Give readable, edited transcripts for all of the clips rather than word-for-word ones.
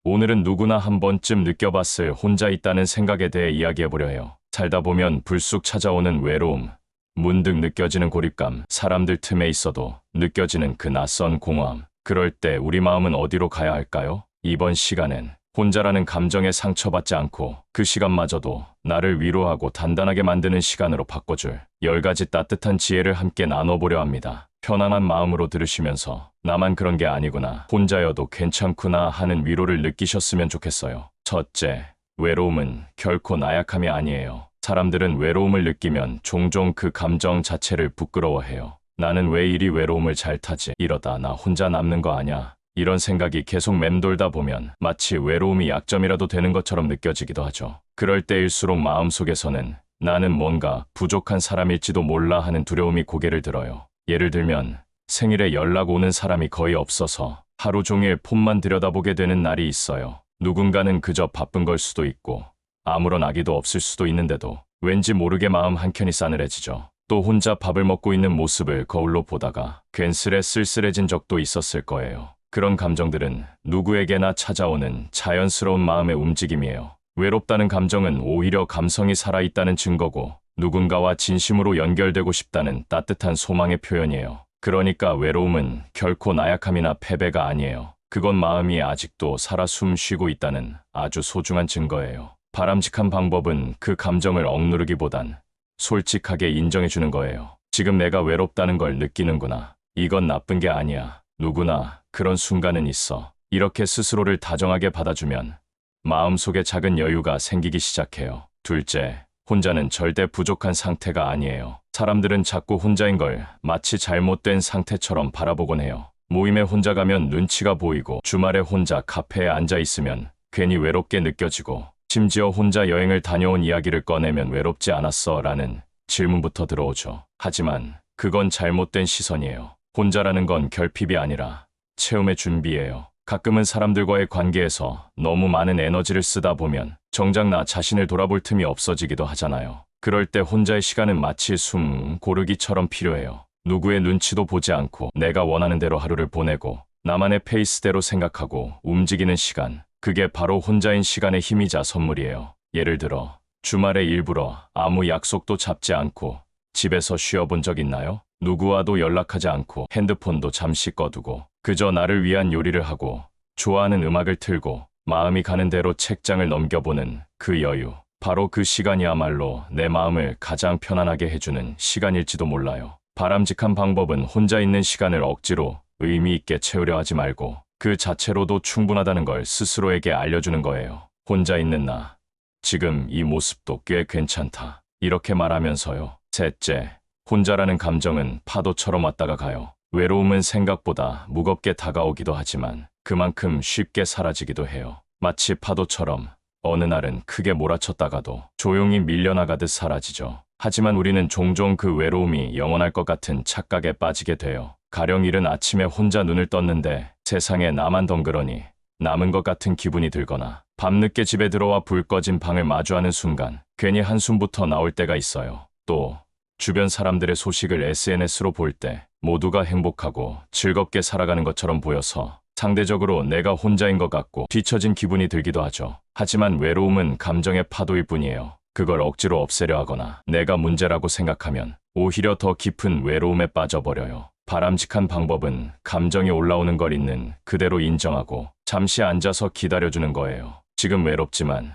오늘은 누구나 한 번쯤 느껴봤을 혼자 있다는 생각에 대해 이야기해보려 해요. 살다 보면 불쑥 찾아오는 외로움, 문득 느껴지는 고립감, 사람들 틈에 있어도 느껴지는 그 낯선 공허함. 그럴 때 우리 마음은 어디로 가야 할까요? 이번 시간엔 혼자라는 감정에 상처받지 않고 그 시간마저도 나를 위로하고 단단하게 만드는 시간으로 바꿔줄 10가지 따뜻한 지혜를 함께 나눠보려 합니다. 편안한 마음으로 들으시면서 나만 그런 게 아니구나, 혼자여도 괜찮구나 하는 위로를 느끼셨으면 좋겠어요. 첫째, 외로움은 결코 나약함이 아니에요. 사람들은 외로움을 느끼면 종종 그 감정 자체를 부끄러워해요. 나는 왜 이리 외로움을 잘 타지? 이러다 나 혼자 남는 거 아냐? 이런 생각이 계속 맴돌다 보면 마치 외로움이 약점이라도 되는 것처럼 느껴지기도 하죠. 그럴 때일수록 마음속에서는 나는 뭔가 부족한 사람일지도 몰라 하는 두려움이 고개를 들어요. 예를 들면 생일에 연락 오는 사람이 거의 없어서 하루 종일 폰만 들여다보게 되는 날이 있어요. 누군가는 그저 바쁜 걸 수도 있고 아무런 악의도 없을 수도 있는데도 왠지 모르게 마음 한켠이 싸늘해지죠. 또 혼자 밥을 먹고 있는 모습을 거울로 보다가 괜스레 쓸쓸해진 적도 있었을 거예요. 그런 감정들은 누구에게나 찾아오는 자연스러운 마음의 움직임이에요. 외롭다는 감정은 오히려 감성이 살아있다는 증거고 누군가와 진심으로 연결되고 싶다는 따뜻한 소망의 표현이에요. 그러니까 외로움은 결코 나약함이나 패배가 아니에요. 그건 마음이 아직도 살아 숨쉬고 있다는 아주 소중한 증거예요. 바람직한 방법은 그 감정을 억누르기보단 솔직하게 인정해주는 거예요. 지금 내가 외롭다는 걸 느끼는구나. 이건 나쁜 게 아니야. 누구나 그런 순간은 있어. 이렇게 스스로를 다정하게 받아주면 마음속에 작은 여유가 생기기 시작해요. 둘째, 혼자는 절대 부족한 상태가 아니에요. 사람들은 자꾸 혼자인 걸 마치 잘못된 상태처럼 바라보곤 해요. 모임에 혼자 가면 눈치가 보이고 주말에 혼자 카페에 앉아 있으면 괜히 외롭게 느껴지고 심지어 혼자 여행을 다녀온 이야기를 꺼내면 외롭지 않았어? 라는 질문부터 들어오죠. 하지만 그건 잘못된 시선이에요. 혼자라는 건 결핍이 아니라 체험의 준비예요. 가끔은 사람들과의 관계에서 너무 많은 에너지를 쓰다 보면 정작 나 자신을 돌아볼 틈이 없어지기도 하잖아요. 그럴 때 혼자의 시간은 마치 숨 고르기처럼 필요해요. 누구의 눈치도 보지 않고 내가 원하는 대로 하루를 보내고 나만의 페이스대로 생각하고 움직이는 시간. 그게 바로 혼자인 시간의 힘이자 선물이에요. 예를 들어 주말에 일부러 아무 약속도 잡지 않고 집에서 쉬어본 적 있나요? 누구와도 연락하지 않고 핸드폰도 잠시 꺼두고 그저 나를 위한 요리를 하고 좋아하는 음악을 틀고 마음이 가는 대로 책장을 넘겨보는 그 여유. 바로 그 시간이야말로 내 마음을 가장 편안하게 해주는 시간일지도 몰라요. 바람직한 방법은 혼자 있는 시간을 억지로 의미 있게 채우려 하지 말고 그 자체로도 충분하다는 걸 스스로에게 알려주는 거예요. 혼자 있는 나, 지금 이 모습도 꽤 괜찮다. 이렇게 말하면서요. 셋째, 혼자라는 감정은 파도처럼 왔다가 가요. 외로움은 생각보다 무겁게 다가오기도 하지만 그만큼 쉽게 사라지기도 해요. 마치 파도처럼 어느 날은 크게 몰아쳤다가도 조용히 밀려나가듯 사라지죠. 하지만 우리는 종종 그 외로움이 영원할 것 같은 착각에 빠지게 돼요. 가령 이른 아침에 혼자 눈을 떴는데 세상에 나만 덩그러니 남은 것 같은 기분이 들거나 밤늦게 집에 들어와 불 꺼진 방을 마주하는 순간 괜히 한숨부터 나올 때가 있어요. 또 주변 사람들의 소식을 SNS로 볼 때 모두가 행복하고 즐겁게 살아가는 것처럼 보여서 상대적으로 내가 혼자인 것 같고 뒤처진 기분이 들기도 하죠. 하지만 외로움은 감정의 파도일 뿐이에요. 그걸 억지로 없애려 하거나 내가 문제라고 생각하면 오히려 더 깊은 외로움에 빠져버려요. 바람직한 방법은 감정이 올라오는 걸 있는 그대로 인정하고 잠시 앉아서 기다려주는 거예요. 지금 외롭지만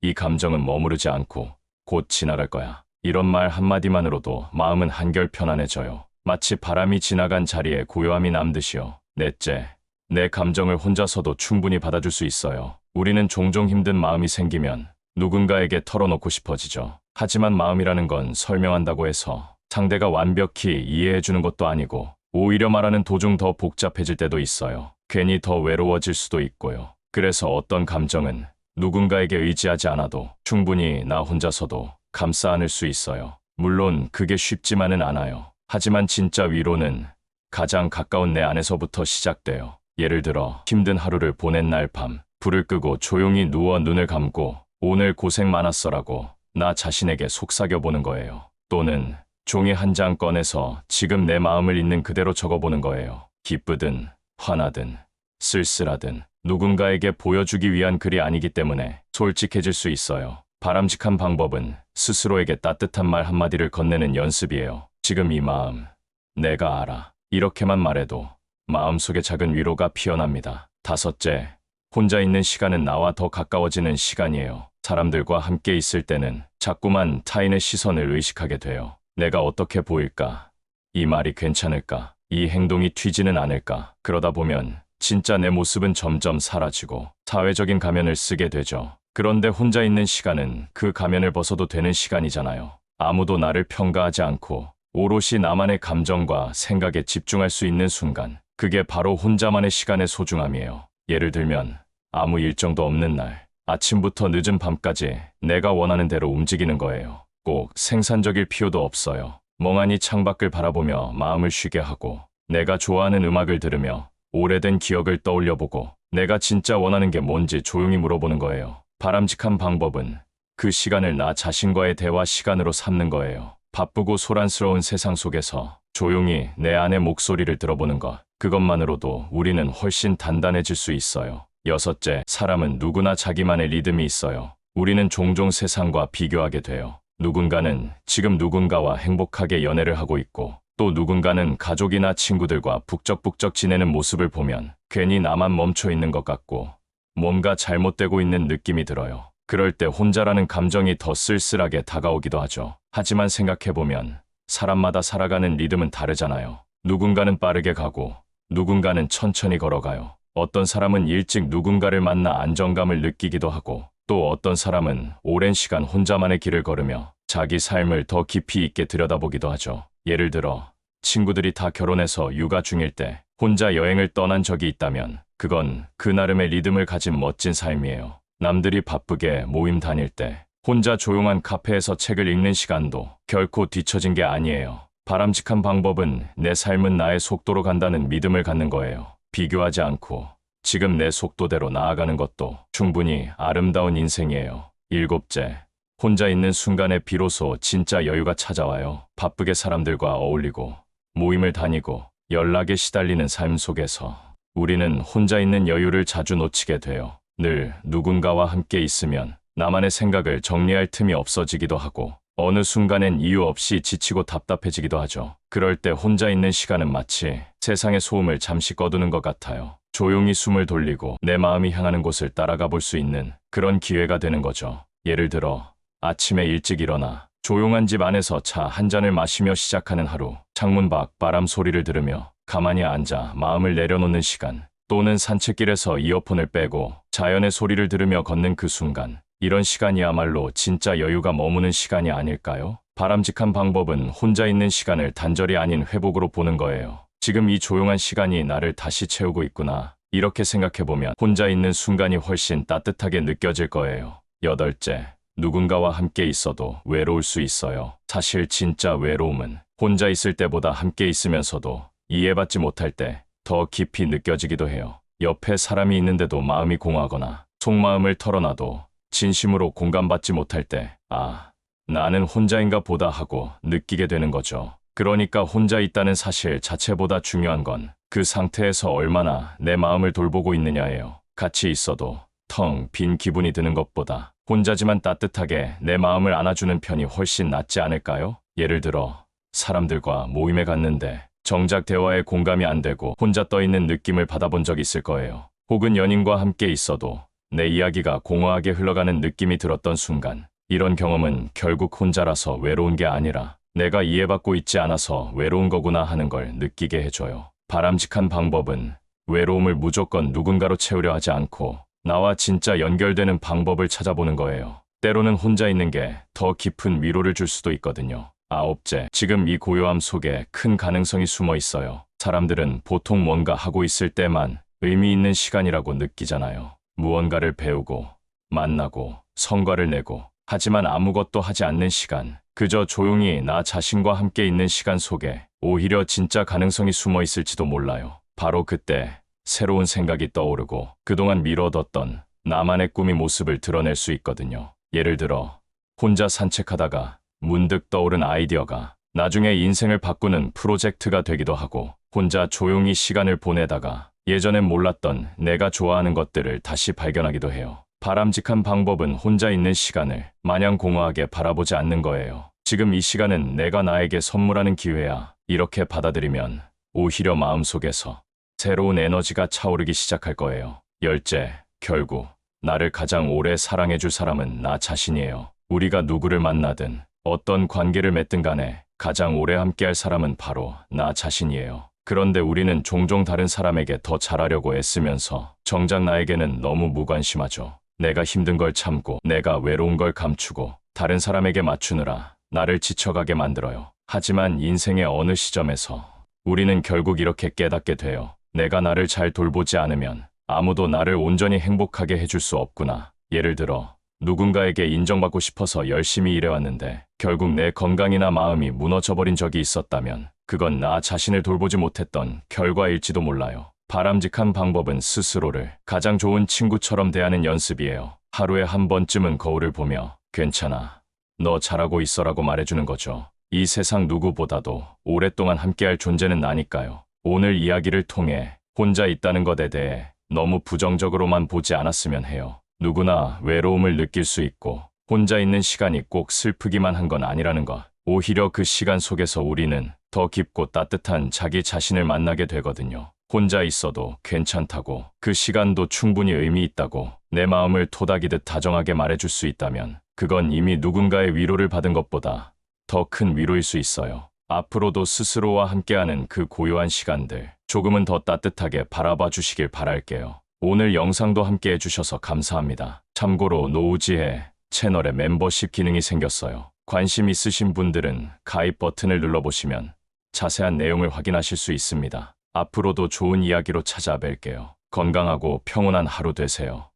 이 감정은 머무르지 않고 곧 지나갈 거야. 이런 말 한마디만으로도 마음은 한결 편안해져요. 마치 바람이 지나간 자리에 고요함이 남듯이요. 넷째, 내 감정을 혼자서도 충분히 받아줄 수 있어요. 우리는 종종 힘든 마음이 생기면 누군가에게 털어놓고 싶어지죠. 하지만 마음이라는 건 설명한다고 해서 상대가 완벽히 이해해주는 것도 아니고 오히려 말하는 도중 더 복잡해질 때도 있어요. 괜히 더 외로워질 수도 있고요. 그래서 어떤 감정은 누군가에게 의지하지 않아도 충분히 나 혼자서도 감싸 안을 수 있어요. 물론 그게 쉽지만은 않아요. 하지만 진짜 위로는 가장 가까운 내 안에서부터 시작돼요. 예를 들어 힘든 하루를 보낸 날 밤 불을 끄고 조용히 누워 눈을 감고 오늘 고생 많았어라고 나 자신에게 속삭여보는 거예요. 또는 종이 한 장 꺼내서 지금 내 마음을 있는 그대로 적어보는 거예요. 기쁘든 화나든 쓸쓸하든 누군가에게 보여주기 위한 글이 아니기 때문에 솔직해질 수 있어요. 바람직한 방법은 스스로에게 따뜻한 말 한마디를 건네는 연습이에요. 지금 이 마음, 내가 알아. 이렇게만 말해도 마음속에 작은 위로가 피어납니다. 다섯째, 혼자 있는 시간은 나와 더 가까워지는 시간이에요. 사람들과 함께 있을 때는 자꾸만 타인의 시선을 의식하게 돼요. 내가 어떻게 보일까? 이 말이 괜찮을까? 이 행동이 튀지는 않을까? 그러다 보면 진짜 내 모습은 점점 사라지고 사회적인 가면을 쓰게 되죠. 그런데 혼자 있는 시간은 그 가면을 벗어도 되는 시간이잖아요. 아무도 나를 평가하지 않고 오롯이 나만의 감정과 생각에 집중할 수 있는 순간. 그게 바로 혼자만의 시간의 소중함이에요. 예를 들면 아무 일정도 없는 날, 아침부터 늦은 밤까지 내가 원하는 대로 움직이는 거예요. 꼭 생산적일 필요도 없어요. 멍하니 창밖을 바라보며 마음을 쉬게 하고 내가 좋아하는 음악을 들으며 오래된 기억을 떠올려보고 내가 진짜 원하는 게 뭔지 조용히 물어보는 거예요. 바람직한 방법은 그 시간을 나 자신과의 대화 시간으로 삼는 거예요. 바쁘고 소란스러운 세상 속에서 조용히 내 안의 목소리를 들어보는 것, 그것만으로도 우리는 훨씬 단단해질 수 있어요. 여섯째, 사람은 누구나 자기만의 리듬이 있어요. 우리는 종종 세상과 비교하게 돼요. 누군가는 지금 누군가와 행복하게 연애를 하고 있고 또 누군가는 가족이나 친구들과 북적북적 지내는 모습을 보면 괜히 나만 멈춰 있는 것 같고 뭔가 잘못되고 있는 느낌이 들어요. 그럴 때 혼자라는 감정이 더 쓸쓸하게 다가오기도 하죠. 하지만 생각해보면 사람마다 살아가는 리듬은 다르잖아요. 누군가는 빠르게 가고 누군가는 천천히 걸어가요. 어떤 사람은 일찍 누군가를 만나 안정감을 느끼기도 하고 또 어떤 사람은 오랜 시간 혼자만의 길을 걸으며 자기 삶을 더 깊이 있게 들여다보기도 하죠. 예를 들어 친구들이 다 결혼해서 육아 중일 때 혼자 여행을 떠난 적이 있다면 그건 그 나름의 리듬을 가진 멋진 삶이에요. 남들이 바쁘게 모임 다닐 때 혼자 조용한 카페에서 책을 읽는 시간도 결코 뒤처진 게 아니에요. 바람직한 방법은 내 삶은 나의 속도로 간다는 믿음을 갖는 거예요. 비교하지 않고 지금 내 속도대로 나아가는 것도 충분히 아름다운 인생이에요. 일곱째, 혼자 있는 순간에 비로소 진짜 여유가 찾아와요. 바쁘게 사람들과 어울리고 모임을 다니고 연락에 시달리는 삶 속에서 우리는 혼자 있는 여유를 자주 놓치게 돼요. 늘 누군가와 함께 있으면 나만의 생각을 정리할 틈이 없어지기도 하고 어느 순간엔 이유 없이 지치고 답답해지기도 하죠. 그럴 때 혼자 있는 시간은 마치 세상의 소음을 잠시 꺼두는 것 같아요. 조용히 숨을 돌리고 내 마음이 향하는 곳을 따라가 볼 수 있는 그런 기회가 되는 거죠. 예를 들어 아침에 일찍 일어나 조용한 집 안에서 차 한 잔을 마시며 시작하는 하루, 창문 밖 바람 소리를 들으며 가만히 앉아 마음을 내려놓는 시간, 또는 산책길에서 이어폰을 빼고 자연의 소리를 들으며 걷는 그 순간, 이런 시간이야말로 진짜 여유가 머무는 시간이 아닐까요? 바람직한 방법은 혼자 있는 시간을 단절이 아닌 회복으로 보는 거예요. 지금 이 조용한 시간이 나를 다시 채우고 있구나. 이렇게 생각해보면 혼자 있는 순간이 훨씬 따뜻하게 느껴질 거예요. 여덟째, 누군가와 함께 있어도 외로울 수 있어요. 사실 진짜 외로움은 혼자 있을 때보다 함께 있으면서도 이해받지 못할 때 더 깊이 느껴지기도 해요. 옆에 사람이 있는데도 마음이 공허하거나 속마음을 털어놔도 진심으로 공감받지 못할 때, 아, 나는 혼자인가 보다 하고 느끼게 되는 거죠. 그러니까 혼자 있다는 사실 자체보다 중요한 건 그 상태에서 얼마나 내 마음을 돌보고 있느냐예요. 같이 있어도 텅 빈 기분이 드는 것보다 혼자지만 따뜻하게 내 마음을 안아주는 편이 훨씬 낫지 않을까요? 예를 들어 사람들과 모임에 갔는데 정작 대화에 공감이 안 되고 혼자 떠있는 느낌을 받아본 적 있을 거예요. 혹은 연인과 함께 있어도 내 이야기가 공허하게 흘러가는 느낌이 들었던 순간, 이런 경험은 결국 혼자라서 외로운 게 아니라 내가 이해받고 있지 않아서 외로운 거구나 하는 걸 느끼게 해줘요. 바람직한 방법은 외로움을 무조건 누군가로 채우려 하지 않고 나와 진짜 연결되는 방법을 찾아보는 거예요. 때로는 혼자 있는 게 더 깊은 위로를 줄 수도 있거든요. 아홉째, 지금 이 고요함 속에 큰 가능성이 숨어 있어요. 사람들은 보통 뭔가 하고 있을 때만 의미 있는 시간이라고 느끼잖아요. 무언가를 배우고, 만나고, 성과를 내고, 하지만 아무것도 하지 않는 시간, 그저 조용히 나 자신과 함께 있는 시간 속에 오히려 진짜 가능성이 숨어 있을지도 몰라요. 바로 그때 새로운 생각이 떠오르고 그동안 미뤄뒀던 나만의 꿈이 모습을 드러낼 수 있거든요. 예를 들어 혼자 산책하다가 문득 떠오른 아이디어가 나중에 인생을 바꾸는 프로젝트가 되기도 하고, 혼자 조용히 시간을 보내다가 예전엔 몰랐던 내가 좋아하는 것들을 다시 발견하기도 해요. 바람직한 방법은 혼자 있는 시간을 마냥 공허하게 바라보지 않는 거예요. 지금 이 시간은 내가 나에게 선물하는 기회야. 이렇게 받아들이면 오히려 마음속에서 새로운 에너지가 차오르기 시작할 거예요. 열째, 결국 나를 가장 오래 사랑해줄 사람은 나 자신이에요. 우리가 누구를 만나든 어떤 관계를 맺든 간에 가장 오래 함께할 사람은 바로 나 자신이에요. 그런데 우리는 종종 다른 사람에게 더 잘하려고 애쓰면서 정작 나에게는 너무 무관심하죠. 내가 힘든 걸 참고 내가 외로운 걸 감추고 다른 사람에게 맞추느라 나를 지쳐가게 만들어요. 하지만 인생의 어느 시점에서 우리는 결국 이렇게 깨닫게 돼요. 내가 나를 잘 돌보지 않으면 아무도 나를 온전히 행복하게 해줄 수 없구나. 예를 들어 누군가에게 인정받고 싶어서 열심히 일해왔는데 결국 내 건강이나 마음이 무너져버린 적이 있었다면 그건 나 자신을 돌보지 못했던 결과일지도 몰라요. 바람직한 방법은 스스로를 가장 좋은 친구처럼 대하는 연습이에요. 하루에 한 번쯤은 거울을 보며 괜찮아, 너 잘하고 있어라고 말해주는 거죠. 이 세상 누구보다도 오랫동안 함께할 존재는 나니까요. 오늘 이야기를 통해 혼자 있다는 것에 대해 너무 부정적으로만 보지 않았으면 해요. 누구나 외로움을 느낄 수 있고 혼자 있는 시간이 꼭 슬프기만 한 건 아니라는 것. 오히려 그 시간 속에서 우리는 더 깊고 따뜻한 자기 자신을 만나게 되거든요. 혼자 있어도 괜찮다고, 그 시간도 충분히 의미 있다고 내 마음을 토닥이듯 다정하게 말해줄 수 있다면 그건 이미 누군가의 위로를 받은 것보다 더 큰 위로일 수 있어요. 앞으로도 스스로와 함께하는 그 고요한 시간들 조금은 더 따뜻하게 바라봐 주시길 바랄게요. 오늘 영상도 함께 해주셔서 감사합니다. 참고로 노우지의 채널에 멤버십 기능이 생겼어요. 관심 있으신 분들은 가입 버튼을 눌러보시면 자세한 내용을 확인하실 수 있습니다. 앞으로도 좋은 이야기로 찾아뵐게요. 건강하고 평온한 하루 되세요.